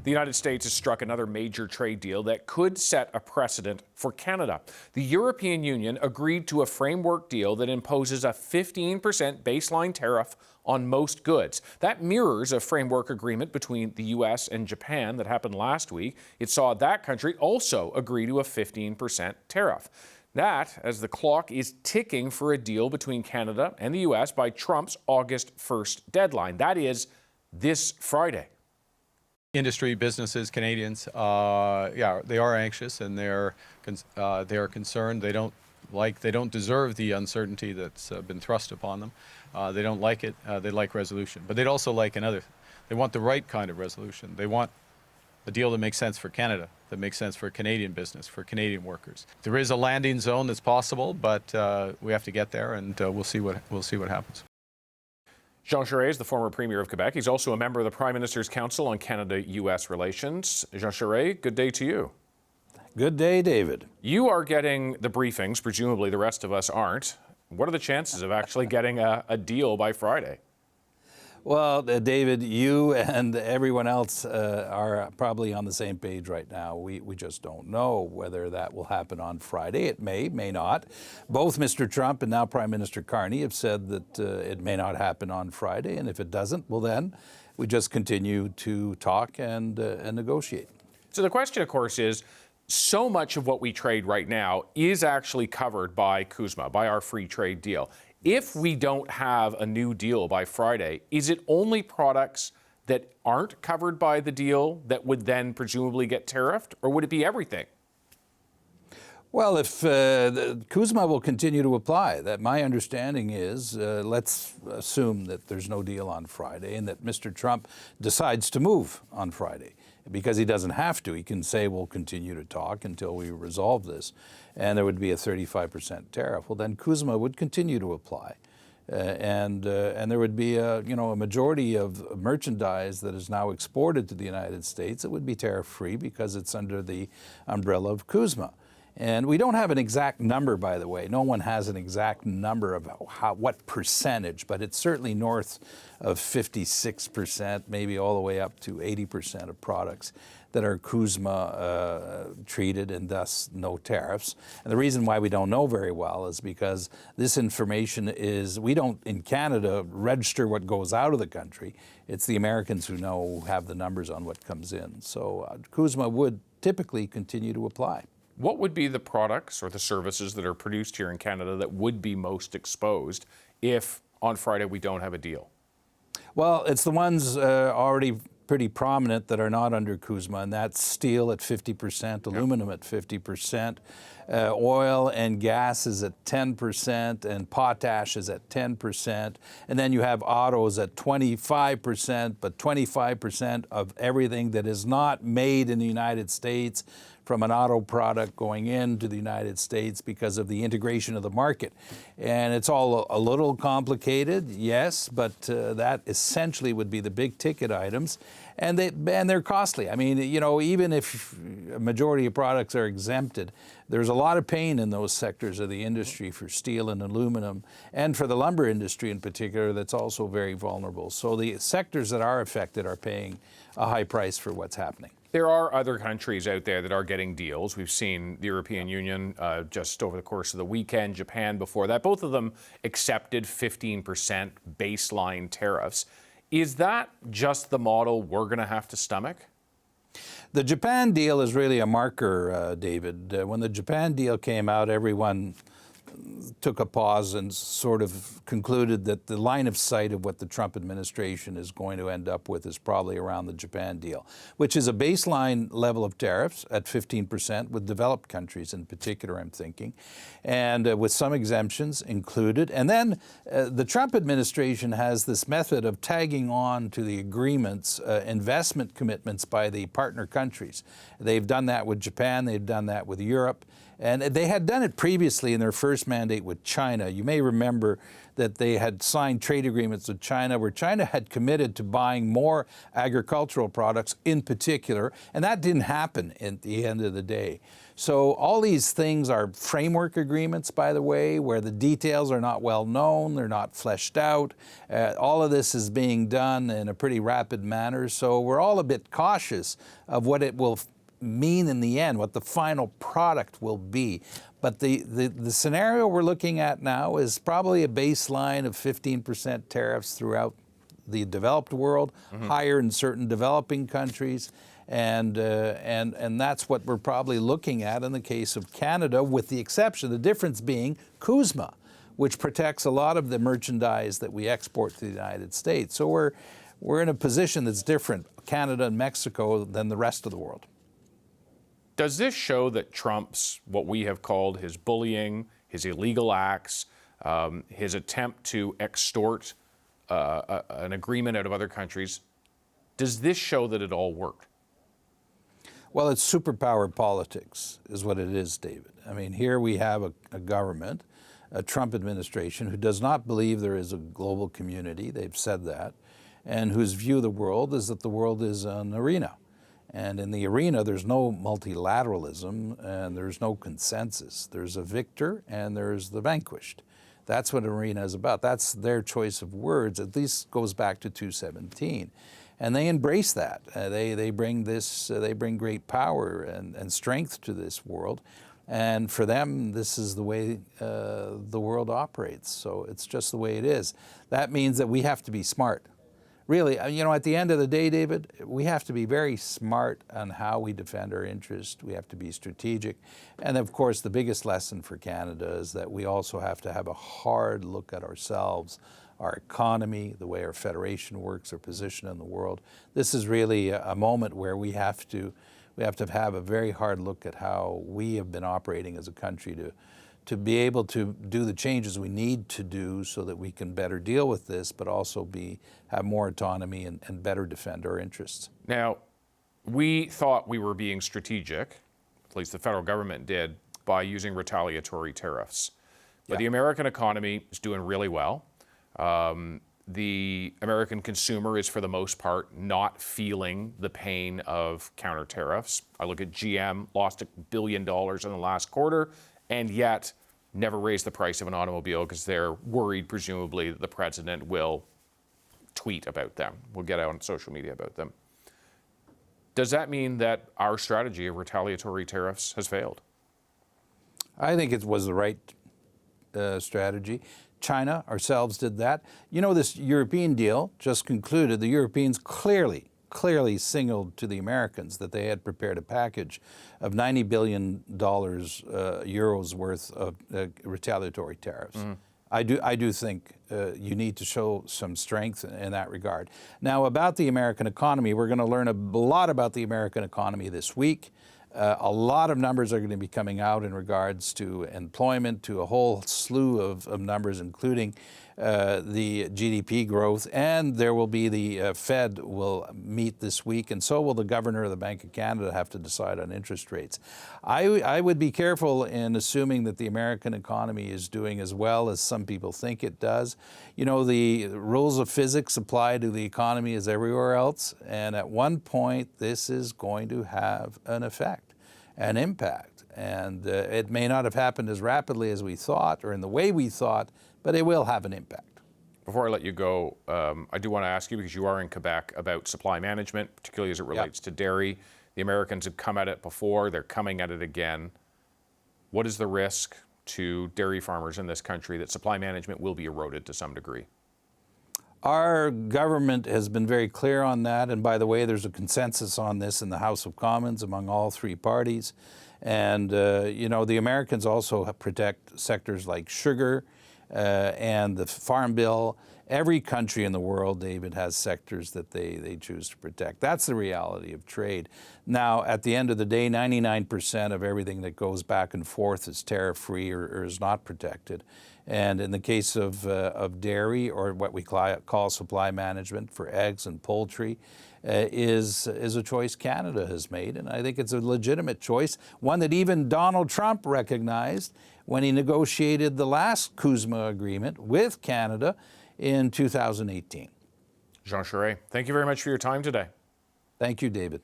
The United States has struck another major trade deal that could set a precedent for Canada. The European Union agreed to a framework deal that imposes a 15% baseline tariff on most goods. That mirrors a framework agreement between the U.S. and Japan that happened last week. It saw that country also agree to a 15% tariff. That, as the clock is ticking for a deal between Canada and the U.S. by Trump's August 1st deadline. That is this Friday. Industry, businesses, Canadians, they are anxious and they are concerned. They don't deserve the uncertainty that's been thrust upon them. They don't like it. They like resolution, but they'd also like they want the right kind of resolution. They want a deal that makes sense for Canada, that makes sense for Canadian business, for Canadian workers. There is a landing zone that's possible, but we have to get there, and we'll see what happens. Jean Charest, the former Premier of Quebec. He's also a member of the Prime Minister's Council on Canada-U.S. Relations. Jean Charest, good day to you. Good day, David. You are getting the briefings. Presumably the rest of us aren't. What are the chances of actually getting a deal by Friday? Well, David, you and everyone else are probably on the same page right now. We just don't know whether that will happen on Friday. It may not. Both Mr. Trump and now Prime Minister Carney have said that it may not happen on Friday, and if it doesn't, well then we just continue to talk and negotiate. So the question, of course, is so much of what we trade right now is actually covered by CUSMA, by our free trade deal. If we don't have a new deal by Friday, is it only products that aren't covered by the deal that would then presumably get tariffed, or would it be everything? Well, if the CUSMA will continue to apply, that my understanding is, let's assume that there's no deal on Friday and that Mr. Trump decides to move on Friday. Because he doesn't have to. He can say we'll continue to talk until we resolve this, and there would be a 35% tariff. Well, then CUSMA would continue to apply, and there would be a majority of merchandise that is now exported to the United States that would be tariff-free because it's under the umbrella of CUSMA. And we don't have an exact number, by the way. No one has an exact number of what percentage, but it's certainly north of 56%, maybe all the way up to 80% of products that are CUSMA treated and thus no tariffs. And the reason why we don't know very well is because this information we don't in Canada register what goes out of the country. It's the Americans who have the numbers on what comes in. So CUSMA would typically continue to apply. What would be the products or the services that are produced here in Canada that would be most exposed if on Friday we don't have a deal? Well, it's the ones already pretty prominent that are not under CUSMA, and that's steel at 50%, aluminum at 50%, oil and gas is at 10%, and potash is at 10%, and then you have autos at 25%, but 25% of everything that is not made in the United States from an auto product going into the United States because of the integration of the market. And it's all a little complicated, yes, but that essentially would be the big ticket items. And they're costly. I mean, even if a majority of products are exempted, there's a lot of pain in those sectors of the industry for steel and aluminum, and for the lumber industry in particular, that's also very vulnerable. So the sectors that are affected are paying a high price for what's happening. There are other countries out there that are getting deals. We've seen the European Union just over the course of the weekend, Japan before that. Both of them accepted 15% baseline tariffs. Is that just the model we're going to have to stomach? The Japan deal is really a marker, David. When the Japan deal came out, everyone took a pause and sort of concluded that the line of sight of what the Trump administration is going to end up with is probably around the Japan deal, which is a baseline level of tariffs at 15% with developed countries in particular, I'm thinking, and with some exemptions included. And then the Trump administration has this method of tagging on to the agreements investment commitments by the partner countries. They've done that with Japan, they've done that with Europe, And they had done it previously in their first mandate with China. You may remember that they had signed trade agreements with China where China had committed to buying more agricultural products in particular, and that didn't happen at the end of the day. So all these things are framework agreements, by the way, where the details are not well known, they're not fleshed out. All of this is being done in a pretty rapid manner, so we're all a bit cautious of what it will mean in the end, what the final product will be. But the scenario we're looking at now is probably a baseline of 15% tariffs throughout the developed world, higher in certain developing countries. And that's what we're probably looking at in the case of Canada, with the exception, the difference being CUSMA, which protects a lot of the merchandise that we export to the United States. So we're in a position that's different, Canada and Mexico, than the rest of the world. Does this show that Trump's, what we have called his bullying, his illegal acts, his attempt to extort an agreement out of other countries, does this show that it all worked? Well, it's superpower politics is what it is, David. I mean, here we have a government, a Trump administration, who does not believe there is a global community, they've said that, and whose view of the world is that the world is an arena. And in the arena, there's no multilateralism and there's no consensus. There's a victor and there's the vanquished. That's what arena is about. That's their choice of words. At least goes back to 217. And they embrace that. They bring this. They bring great power and strength to this world. And for them, this is the way the world operates. So it's just the way it is. That means that we have to be smart. Really, you know, at the end of the day, David, we have to be very smart on how we defend our interests. We have to be strategic. And of course, the biggest lesson for Canada is that we also have to have a hard look at ourselves, our economy, the way our federation works, our position in the world. This is really a moment where we have to have a very hard look at how we have been operating as a country to be able to do the changes we need to do so that we can better deal with this, but also have more autonomy and better defend our interests. Now, we thought we were being strategic, at least the federal government did, by using retaliatory tariffs. But the American economy is doing really well. The American consumer is, for the most part, not feeling the pain of counter tariffs. I look at GM, lost $1 billion in the last quarter, and yet never raise the price of an automobile because they're worried, presumably, that the president will tweet about them, will get out on social media about them. Does that mean that our strategy of retaliatory tariffs has failed? I think it was the right strategy. China, ourselves, did that. You know, this European deal just concluded. The Europeans clearly signaled to the Americans that they had prepared a package of $90 billion euros worth of retaliatory tariffs. I do think you need to show some strength in that regard. Now, about the American economy, we're going to learn a lot about the American economy this week. A lot of numbers are going to be coming out in regards to employment, to a whole slew of numbers, including the GDP growth, and there will be the Fed will meet this week, and so will the governor of the Bank of Canada have to decide on interest rates. I would be careful in assuming that the American economy is doing as well as some people think it does. You know, the rules of physics apply to the economy as everywhere else, and at one point this is going to have an effect, an impact. And it may not have happened as rapidly as we thought or in the way we thought, but it will have an impact. Before I let you go, I do want to ask you, because you are in Quebec, about supply management, particularly as it relates to dairy. The Americans have come at it before, they're coming at it again. What is the risk to dairy farmers in this country that supply management will be eroded to some degree? Our government has been very clear on that, and by the way, there's a consensus on this in the House of Commons among all three parties. And, you know, the Americans also protect sectors like sugar and the Farm Bill. Every country in the world, David, has sectors that they choose to protect. That's the reality of trade. Now, at the end of the day, 99% of everything that goes back and forth is tariff-free or is not protected. And in the case of dairy, or what we call supply management for eggs and poultry, is a choice Canada has made, and I think it's a legitimate choice, one that even Donald Trump recognized when he negotiated the last CUSMA agreement with Canada in 2018. Jean Charest, thank you very much for your time today. Thank you, David.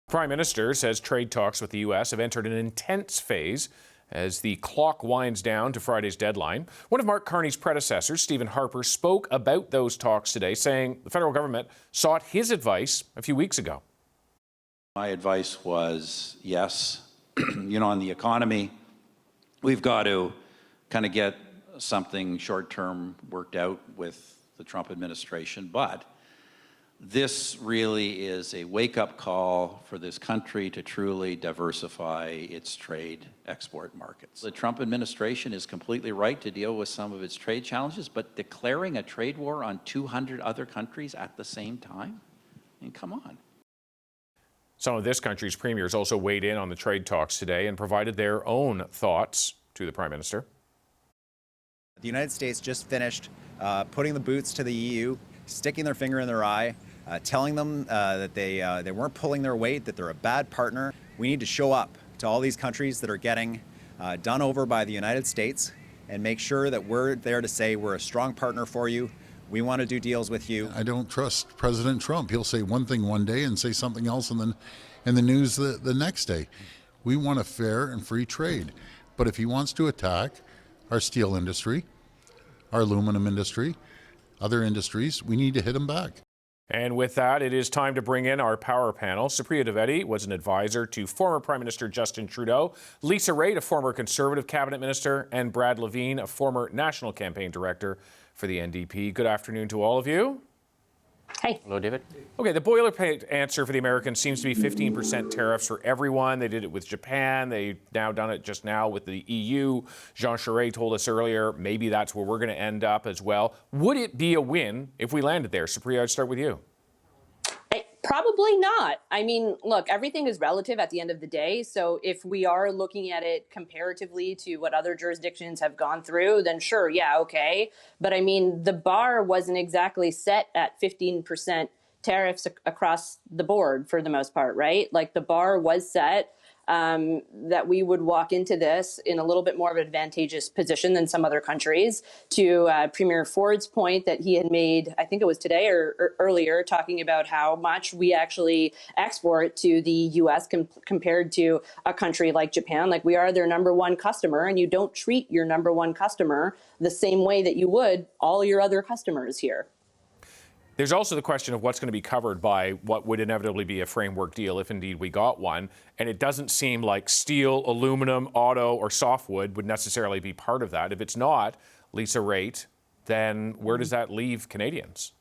Prime Minister says trade talks with the U.S. have entered an intense phase as the clock winds down to Friday's deadline. One of Mark Carney's predecessors, Stephen Harper, spoke about those talks today, saying the federal government sought his advice a few weeks ago. My advice was, yes, on the economy, we've got to kind of get something short-term worked out with the Trump administration, but this really is a wake-up call for this country to truly diversify its trade export markets. The Trump administration is completely right to deal with some of its trade challenges, but declaring a trade war on 200 other countries at the same time? I mean, come on. Some of this country's premiers also weighed in on the trade talks today and provided their own thoughts to the Prime Minister. The United States just finished putting the boots to the EU, sticking their finger in their eye, telling them that they weren't pulling their weight, that they're a bad partner. We need to show up to all these countries that are getting done over by the United States and make sure that we're there to say we're a strong partner for you. We want to do deals with you. I don't trust President Trump. He'll say one thing one day and say something else and then in the news the next day. We want a fair and free trade. But if he wants to attack our steel industry, our aluminum industry, other industries, we need to hit him back. And with that, it is time to bring in our power panel. Supriya Dwivedi was an advisor to former Prime Minister Justin Trudeau, Lisa Raitt, a former Conservative cabinet minister, and Brad Levine, a former national campaign director for the NDP. Good afternoon to all of you. Hey. Hello, David. Okay, the boilerplate answer for the Americans seems to be 15% tariffs for everyone. They did it with Japan. They've now done it just now with the EU. Jean Charest told us earlier, maybe that's where we're going to end up as well. Would it be a win if we landed there? Supriya, I'd start with you. Probably not. I mean, look, everything is relative at the end of the day. So if we are looking at it comparatively to what other jurisdictions have gone through, then sure, yeah, okay. But I mean, the bar wasn't exactly set at 15% tariffs across the board for the most part, right? Like the bar was set that we would walk into this in a little bit more of an advantageous position than some other countries. To Premier Ford's point that he had made, I think it was today or earlier, talking about how much we actually export to the U.S. compared to a country like Japan. Like we are their number one customer, and you don't treat your number one customer the same way that you would all your other customers here. There's also the question of what's going to be covered by what would inevitably be a framework deal if indeed we got one. And it doesn't seem like steel, aluminum, auto, or softwood would necessarily be part of that. If it's not, Lisa Raitt, then where does that leave Canadians?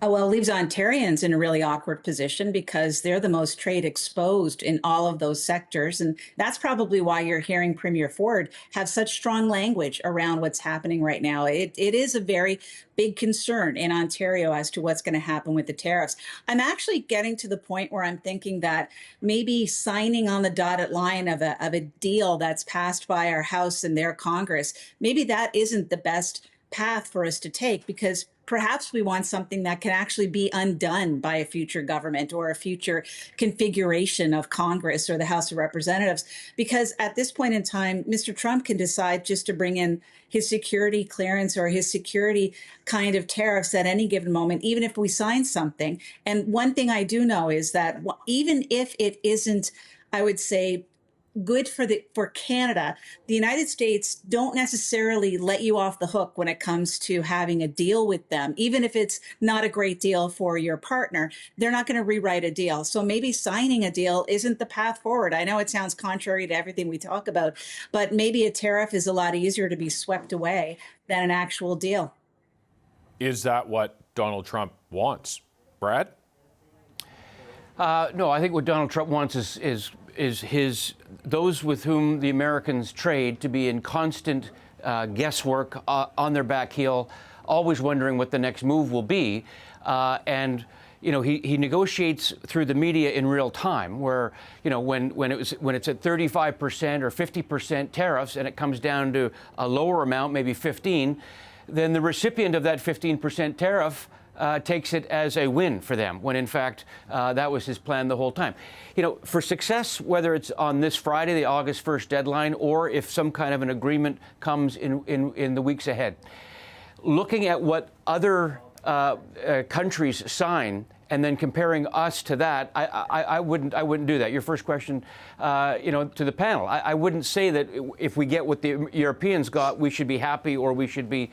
Well, it leaves Ontarians in a really awkward position because they're the most trade exposed in all of those sectors. And that's probably why you're hearing Premier Ford have such strong language around what's happening right now. It is a very big concern in Ontario as to what's going to happen with the tariffs. I'm actually getting to the point where I'm thinking that maybe signing on the dotted line of a deal that's passed by our House and their Congress, maybe that isn't the best path for us to take, because perhaps we want something that can actually be undone by a future government or a future configuration of Congress or the House of Representatives. Because at this point in time, Mr. Trump can decide just to bring in his security clearance or his security kind of tariffs at any given moment, even if we sign something. And one thing I do know is that even if it isn't, I would say, good for Canada, the United States don't necessarily let you off the hook when it comes to having a deal with them. Even if it's not a great deal for your partner, they're not going to rewrite a deal. So maybe signing a deal isn't the path forward. I know it sounds contrary to everything we talk about, but maybe a tariff is a lot easier to be swept away than an actual deal. Is that what Donald Trump wants? Brad? No, I think what Donald Trump wants is those with whom the Americans trade to be in constant guesswork on their back heel, always wondering what the next move will be. And he negotiates through the media in real time, where when it's at 35% or 50% tariffs and it comes down to a lower amount, maybe 15, then the recipient of that 15% tariff takes it as a win for them, when in fact that was his plan the whole time. You know, for success, whether it's on this Friday, the August 1st deadline, or if some kind of an agreement comes in the weeks ahead, looking at what other countries sign and then comparing us to that, I wouldn't do that. Your first question, to the panel, I wouldn't say that if we get what the Europeans got, we should be happy or we should be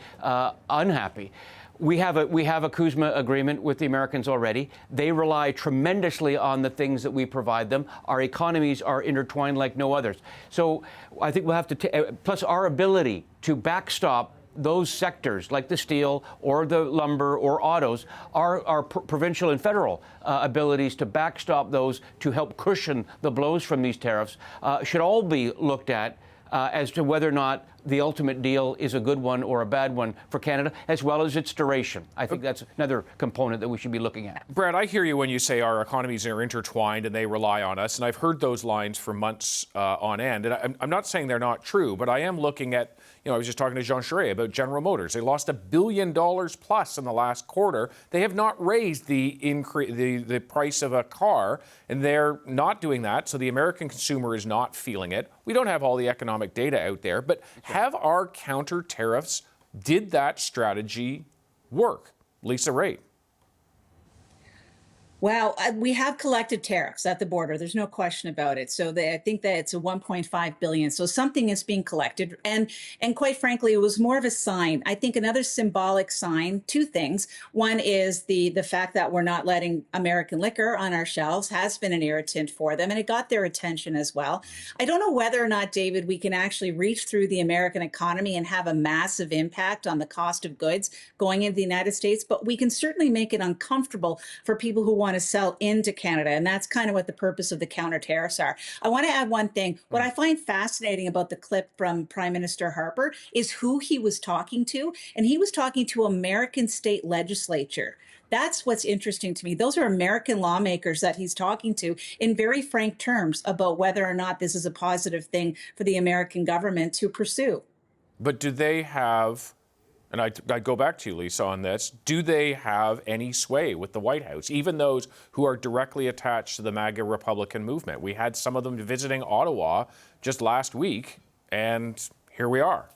unhappy. We have a CUSMA agreement with the Americans already. They rely tremendously on the things that we provide them. Our economies are intertwined like no others. So I think we'll have to, plus our ability to backstop those sectors like the steel or the lumber or autos, our provincial and federal abilities to backstop those to help cushion the blows from these tariffs should all be looked at as to whether or not the ultimate deal is a good one or a bad one for Canada, as well as its duration. I think that's another component that we should be looking at. Brad, I hear you when you say our economies are intertwined and they rely on us, and I've heard those lines for months on end. And I'm not saying they're not true, but I am looking at, I was just talking to Jean Charest about General Motors. They lost $1 billion plus in the last quarter. They have not raised the price of a car, and they're not doing that, so the American consumer is not feeling it. We don't have all the economic data out there, but have our counter tariffs, did that strategy work? Lisa Raitt. Well, we have collected tariffs at the border. There's no question about it. So I think that it's a 1.5 billion. So something is being collected. And quite frankly, it was more of a sign. I think another symbolic sign, two things. One is the fact that we're not letting American liquor on our shelves has been an irritant for them, and it got their attention as well. I don't know whether or not, David, we can actually reach through the American economy and have a massive impact on the cost of goods going into the United States, but we can certainly make it uncomfortable for people who want to sell into Canada. And that's kind of what the purpose of the counter tariffs are. I want to add one thing. What I find fascinating about the clip from Prime Minister Harper is who he was talking to. And he was talking to American state legislature. That's what's interesting to me. Those are American lawmakers that he's talking to in very frank terms about whether or not this is a positive thing for the American government to pursue. But do they have, and I go back to you, Lisa, on this, do they have any sway with the White House, even those who are directly attached to the MAGA Republican movement? We had some of them visiting Ottawa just last week, and here we are.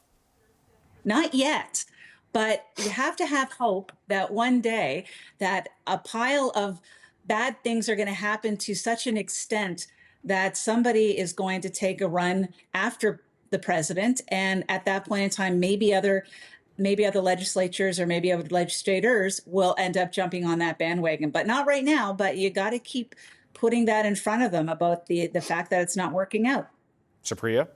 Not yet, but you have to have hope that one day that a pile of bad things are going to happen to such an extent that somebody is going to take a run after the president, and at that point in time, maybe other legislatures or maybe other legislators will end up jumping on that bandwagon, but not right now. But you got to keep putting that in front of them about the fact that it's not working out. Supriya?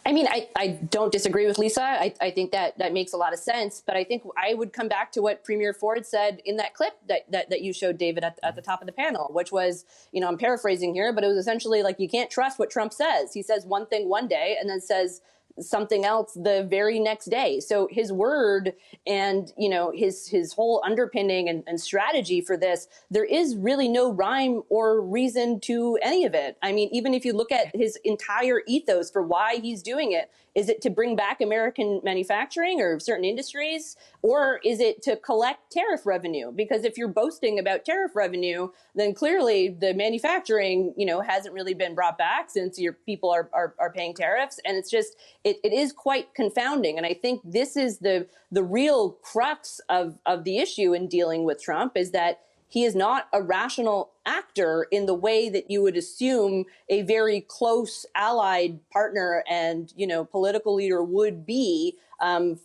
I mean, I don't disagree with Lisa. I think that makes a lot of sense. But I think I would come back to what Premier Ford said in that clip that you showed, David, at the top of the panel, which was, I'm paraphrasing here, but it was essentially like, you can't trust what Trump says. He says one thing one day and then says something else the very next day. So his word and, his whole underpinning and strategy for this, there is really no rhyme or reason to any of it. I mean, even if you look at his entire ethos for why he's doing it, is it to bring back American manufacturing or certain industries, or is it to collect tariff revenue? Because if you're boasting about tariff revenue, then clearly the manufacturing, hasn't really been brought back since your people are paying tariffs. And it's just, it is quite confounding. And I think this is the real crux of the issue in dealing with Trump, is that he is not a rational actor in the way that you would assume a very close allied partner and, political leader would be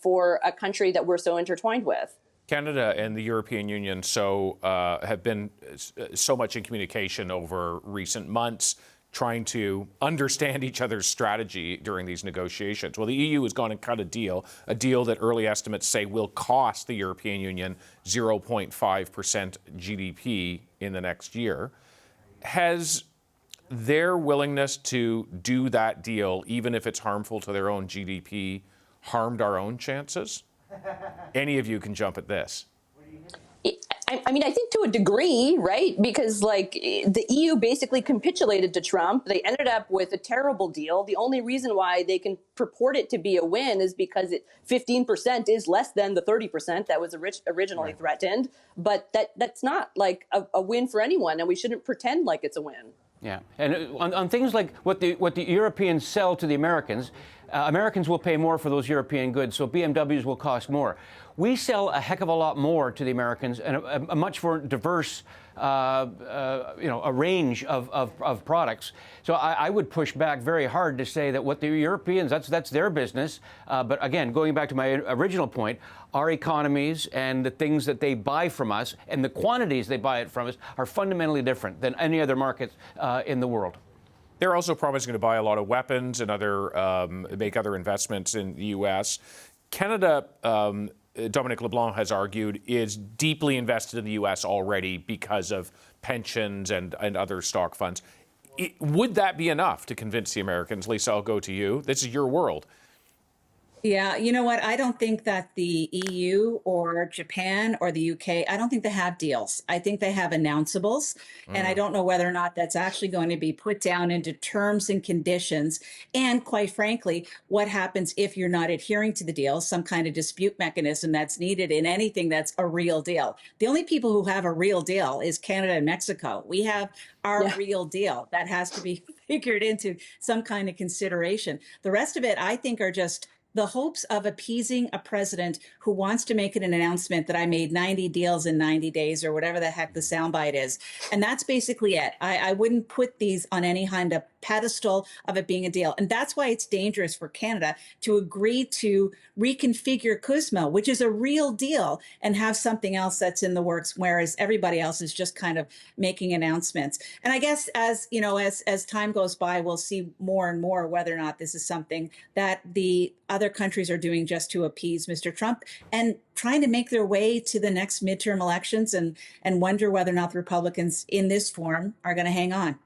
for a country that we're so intertwined with. Canada and the European Union have been so much in communication over recent months, trying to understand each other's strategy during these negotiations. Well, the EU has gone and cut a deal that early estimates say will cost the European Union 0.5% GDP in the next year. Has their willingness to do that deal, even if it's harmful to their own GDP, harmed our own chances? Any of you can jump at this. I I think to a degree, right? Because like the EU basically capitulated to Trump. They ended up with a terrible deal. The only reason why they can purport it to be a win is because 15% is less than the 30% that was originally threatened. But that's not like a win for anyone, and we shouldn't pretend like it's a win. Yeah, and on things like what the Europeans sell to the Americans, Americans will pay more for those European goods, so BMWs will cost more. We sell a heck of a lot more to the Americans, and a much more diverse, a range of products. So I would push back very hard to say that what the Europeans, that's their business. But again, going back to my original point, our economies and the things that they buy from us and the quantities they buy it from us are fundamentally different than any other market in the world. They're also promising to buy a lot of weapons and make other investments in the U.S. Canada, Dominic LeBlanc has argued, is deeply invested in the U.S. already because of pensions and other stock funds. Would that be enough to convince the Americans? Lisa, I'll go to you. This is your world. Yeah, you know what? I don't think that the EU or Japan or the UK, I don't think they have deals. I think they have announceables. And I don't know whether or not that's actually going to be put down into terms and conditions. And quite frankly, what happens if you're not adhering to the deal, some kind of dispute mechanism that's needed in anything that's a real deal. The only people who have a real deal is Canada and Mexico. We have our real deal that has to be figured into some kind of consideration. The rest of it, I think, are just the hopes of appeasing a president who wants to make an announcement that I made 90 deals in 90 days or whatever the heck the soundbite is. And that's basically it. I wouldn't put these on any kind of pedestal of it being a deal. And that's why it's dangerous for Canada to agree to reconfigure CUSMA, which is a real deal, and have something else that's in the works, whereas everybody else is just kind of making announcements. And I guess as time goes by, we'll see more and more whether or not this is something that the other countries are doing just to appease Mr. Trump and trying to make their way to the next midterm elections and wonder whether or not the Republicans in this form are going to hang on.